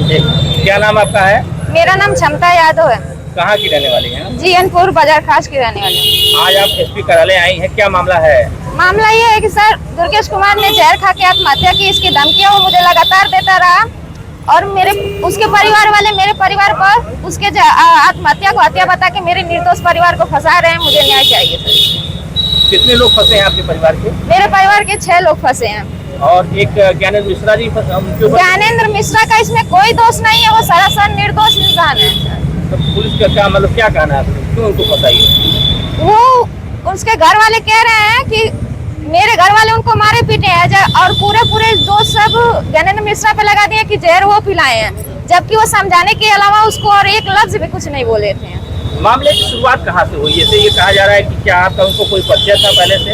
क्या नाम आपका है? मेरा नाम क्षमता यादव है। कहाँ की रहने वाली हैं? जीएनपुर बाजार खास की रहने वाली हूँ। आज आप एसपी कार्यालय आई हैं, क्या मामला है? मामला ये है कि सर दुर्गेश कुमार ने जहर खा के आत्महत्या की, इसकी धमकियां वो मुझे लगातार देता रहा और उसके परिवार वाले मेरे परिवार पर उसके आत्महत्या को हत्या बता के मेरे निर्दोष परिवार को फंसा रहे हैं। मुझे न्याय चाहिए सर। कितने लोग फंसे हैं आपके परिवार के? मेरे परिवार के 6 लोग फंसे हैं और एक ज्ञानेंद्र मिश्रा जी ज्ञानेंद्र मिश्रा का इसमें कोई दोष नहीं है, वो सरासर निर्दोष इंसान है। तो पुलिस का क्या मतलब क्या कहना है, क्यों उनको फंसाई? वो उसके घर वाले कह रहे हैं कि मेरे घर वाले उनको मारे पीटे हैं और पूरे दोष सब ज्ञानेंद्र मिश्रा पे लगा दिए कि जहर वो पिलाए हैं, जबकि वो समझाने के अलावा उसको और एक लफ्ज भी कुछ नहीं बोले थे। मामले की शुरुआत कहाँ से हुई? जैसे ये कहा जा रहा है कि क्या आपका उनको कोई परिचय था पहले से?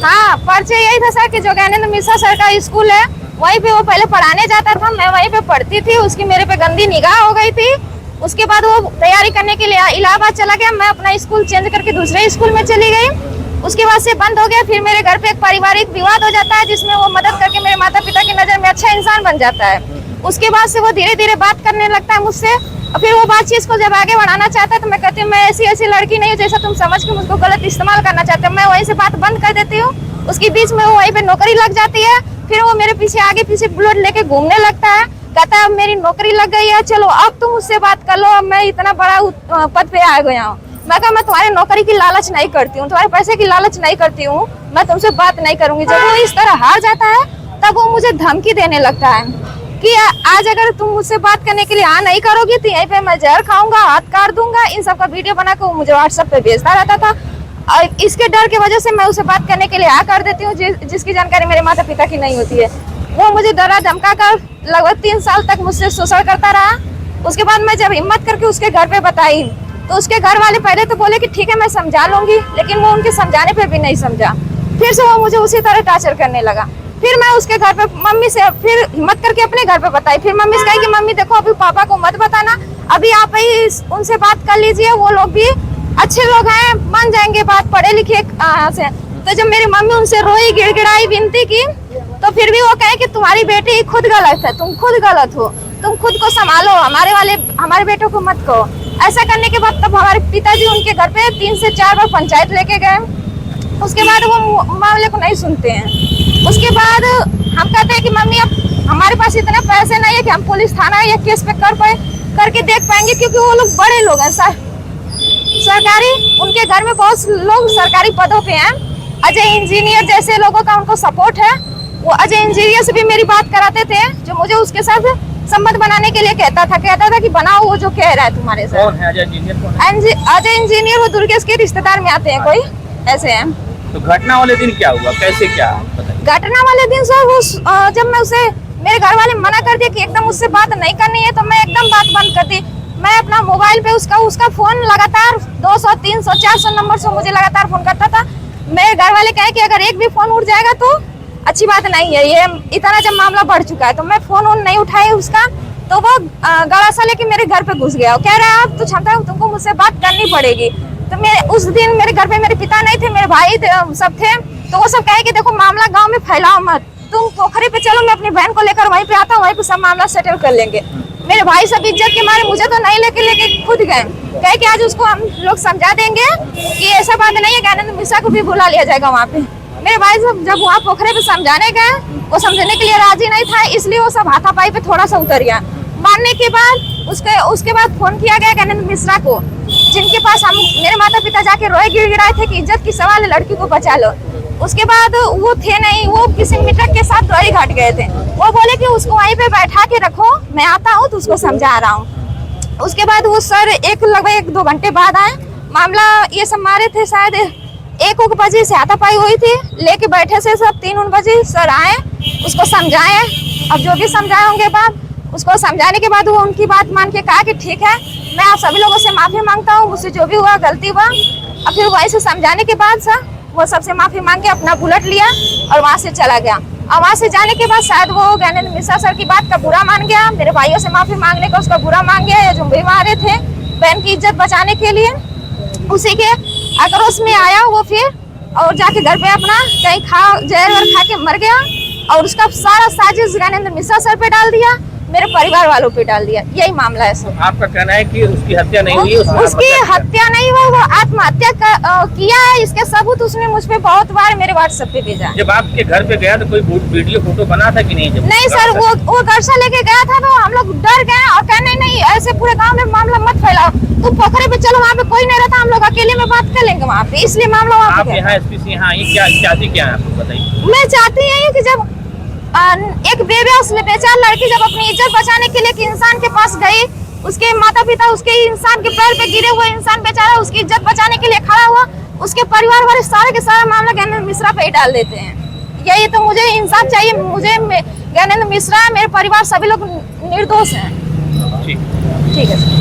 हाँ, परिचय यही था सर कि जो ज्ञानेंद्र मिश्रा सर का स्कूल है वहीं पे वो पहले पढ़ाने जाता था, मैं वहीं पे पढ़ती थी, उसकी मेरे पे गंदी निगाह हो गई थी। उसके बाद वो तैयारी करने के लिए इलाहाबाद चला गया, मैं अपना स्कूल चेंज करके दूसरे स्कूल में चली गई। उसके बाद से बंद हो गया। फिर मेरे घर पे एक पारिवारिक विवाद हो जाता है जिसमें वो मदद करके मेरे माता पिता की नजर में अच्छा इंसान बन जाता है। उसके बाद से वो धीरे धीरे बात करने लगता है मुझसे और फिर वो बातचीत को जब आगे बढ़ाना चाहता है तो मैं कहती हूँ मैं ऐसी लड़की नहीं हूँ जैसा तुम समझ के मुझको गलत इस्तेमाल करना चाहते हो। मैं वहीं से बात बंद कर देती हूँ। उसके बीच में वो वहीं पे नौकरी लग जाती है। फिर वो मेरे पीछे आगे पीछे बुलेट लेके घूमने लगता है, कहता है अब मेरी नौकरी लग गई है, चलो अब तुम मुझसे बात कर लो, अब मैं इतना बड़ा पद पे आ गया हूँ। मैं कहा मैं तुम्हारे नौकरी की लालच नहीं करती हूँ, तुम्हारे पैसे की लालच नहीं करती हूँ, मैं तुमसे बात नहीं करूंगी। जब वो इस तरह हार जाता है तब वो मुझे धमकी देने लगता है कि आज अगर तुम मुझसे बात करने के लिए हाँ नहीं करोगी तो यहीं पे मैं जहर खाऊंगा, हाथ काट दूंगा। इन सब का वीडियो बना के वो मुझे व्हाट्सएप पे भेजता रहता था और इसके डर की वजह से मैं उसे बात करने के लिए हाँ कर देती हूँ जिसकी जानकारी मेरे माता पिता की नहीं होती है। वो मुझे डरा धमका कर लगभग 3 साल तक मुझसे शोषण करता रहा। उसके बाद मैं जब हिम्मत करके उसके घर पे बताई तो उसके घर वाले पहले तो बोले कि ठीक है मैं समझा लूंगी, लेकिन वो उनके समझाने पे भी नहीं समझा। फिर से वो मुझे उसी तरह टॉर्चर करने लगा। फिर मैं उसके घर पे मम्मी से फिर हिम्मत करके अपने घर पे बताई। फिर मम्मी से कही कि मम्मी देखो अभी पापा को मत बताना, अभी आप ही उनसे बात कर लीजिए, वो लोग भी अच्छे लोग हैं, मान जाएंगे बात, पढ़े लिखे से। तो जब मेरी मम्मी उनसे रोई गिड़गिड़ाई विनती की तो फिर भी वो कहे कि तुम्हारी बेटी खुद गलत है, तुम खुद गलत हो, तुम खुद को संभालो, हमारे बेटों को मत कहो। ऐसा करने के बाद तब हमारे पिताजी उनके घर पे 3 से 4 बार पंचायत लेके गए। उसके बाद वो मामले को नहीं सुनते हैं। उसके बाद हम कहते हैं कि मम्मी अब हमारे पास इतने पैसे नहीं है कि हम पुलिस थाना या केस पे करके देख पाएंगे, क्योंकि वो लोग बड़े लोग हैं सरकारी, उनके घर में बहुत लोग सरकारी पदों पे हैं। अजय इंजीनियर जैसे लोगों का उनको सपोर्ट है। वो अजय इंजीनियर से भी मेरी बात कराते थे, जो मुझे उसके साथ संबंध बनाने के लिए कहता था कि बनाओ वो जो कह रहा है तुम्हारे साथ। कौन है अजय इंजीनियर? कौन है अजय इंजीनियर? वो दुर्गेश के रिश्तेदार में आते हैं, कोई ऐसे हैं। तो घटना वाले दिन क्या हुआ, कैसे क्या? घटना वाले दिन सर वो जब मैं उसे मेरे घर वाले मना कर दिया कि एकदम उससे बात नहीं करनी है तो मैं एकदम बात बंद कर दी। मैं अपना मोबाइल पे उसका फोन लगातार 200, 300, 400 नंबर से मुझे लगातार फोन करता था। मेरे घर वाले कहे कि अगर एक भी फोन उठ जाएगा तो अच्छी बात नहीं है। ये इतना जब मामला बढ़ चुका है तो मैं फोन नहीं उठाई उसका, तो वो गड़ासा लेके मेरे घर पे घुस गया। कह रहा है अब तो क्षमता है तुमको मुझसे बात करनी पड़ेगी। तो मैं उस दिन मेरे घर पे मेरे पिता नहीं थे, मेरे भाई सब थे। तो वो सब कहे कि देखो मामला गाँव में फैलाओ मत, तुम पोखरी पे चलो, मैं अपनी बहन को लेकर वहीं पे आता हूँ, वहीं पे सब मामला सेटल कर लेंगे। मेरे भाई सब इज्जत के मारे मुझे तो नहीं लेके खुद गए, कहे कि आज उसको हम लोग समझा देंगे कि ऐसा बात नहीं है, ज्ञानेंद्र मिश्रा को भी बुला लिया जाएगा वहाँ पे। मेरे भाई सब जब वहाँ पोखरे पे समझाने गए, वो समझने के लिए राजी नहीं था, इसलिए वो सब हाथापाई पे थोड़ा सा उतर गया। मानने के बाद उसके बाद फोन किया गया ज्ञानेंद्र मिश्रा को, जिनके पास हम मेरे माता पिता जाके रोए गिड़गिड़ाए थे कि इज्जत की सवाल है, लड़की को बचा लो। उसके बाद वो थे नहीं, वो किसी मित्र के साथ द्वारी घाट गए थे। वो बोले कि उसको वहीं पे बैठा के रखो, मैं आता हूँ तो उसको समझा रहा हूँ। उसके बाद वो सर लगभग 1-2 घंटे बाद आए। मामला ये सब मारे थे शायद 1 बजे से हाथापाई हुई थी, लेके बैठे से सब 3 बजे सर आए, उसको समझाए। अब जो भी समझाए होंगे बात, उसको समझाने के बाद वो उनकी बात मान के कहा कि ठीक है मैं आप सभी लोगों से माफी मांगता हूँ, मुझसे जो भी हुआ गलती हुआ। और फिर वहीं से समझाने के बाद सर वो सबसे माफी मांग के अपना बुलेट लिया और वहाँ से चला गया। और वहाँ से जाने के बाद शायद वो ज्ञानेंद्र मिश्रा सर की बात का बुरा मान गया, मेरे भाइयों से माफी मांगने का उसका बुरा मान गया, या जो भी मारे थे बहन की इज्जत बचाने के लिए, उसी के आक्रोश में आया वो फिर और जाके घर पे अपना कहीं जहर खा के मर गया। और उसका सारा साजिश ज्ञानेंद्र मिश्रा सर पे डाल दिया मेरे परिवार वालों पे डाल दिया, यही मामला है सर। आपका कहना है कि उसकी हत्या नहीं हुई, उसकी हत्या नहीं हुई, वो आत्महत्या किया है। इसके सबूत उसने मुझ पे बहुत बार मेरे व्हाट्सएप पे भेजा। जब आपके घर पे गया तो कोई वीडियो फोटो बना था कि नहीं? जब नहीं सर, वो गर्सा लेके गया था तो हम लोग डर गए और कहने नहीं ऐसे पूरे गांव में मामला मत फैलाओ, तुम पोखरे पे चलो, वहाँ पे कोई नहीं रहता, हम लोग अकेले में बात कर लेंगे वहाँ पे, इसलिए मामला वहाँ आप पे। यहाँ एसपी से यहाँ आई, क्या चाहती क्या है आपको बताइए? मैं चाहती हूँ कि जब एक बेबस बेचार लड़की जब अपनी इज्जत बचाने के लिए एक इंसान के पास गई, उसके माता पिता उसके इंसान के पैर पे गिरे हुए इंसान बेचारा उसकी इज्जत बचाने के लिए खड़ा हुआ, उसके परिवार वाले सारे के सारा मामला ज्ञानेंद्र मिश्रा पे ही डाल देते हैं। यही तो मुझे इंसाफ चाहिए, मुझे ज्ञानेंद्र मिश्रा, मेरे परिवार सभी लोग निर्दोष हैं। ठीक ठीक है सर।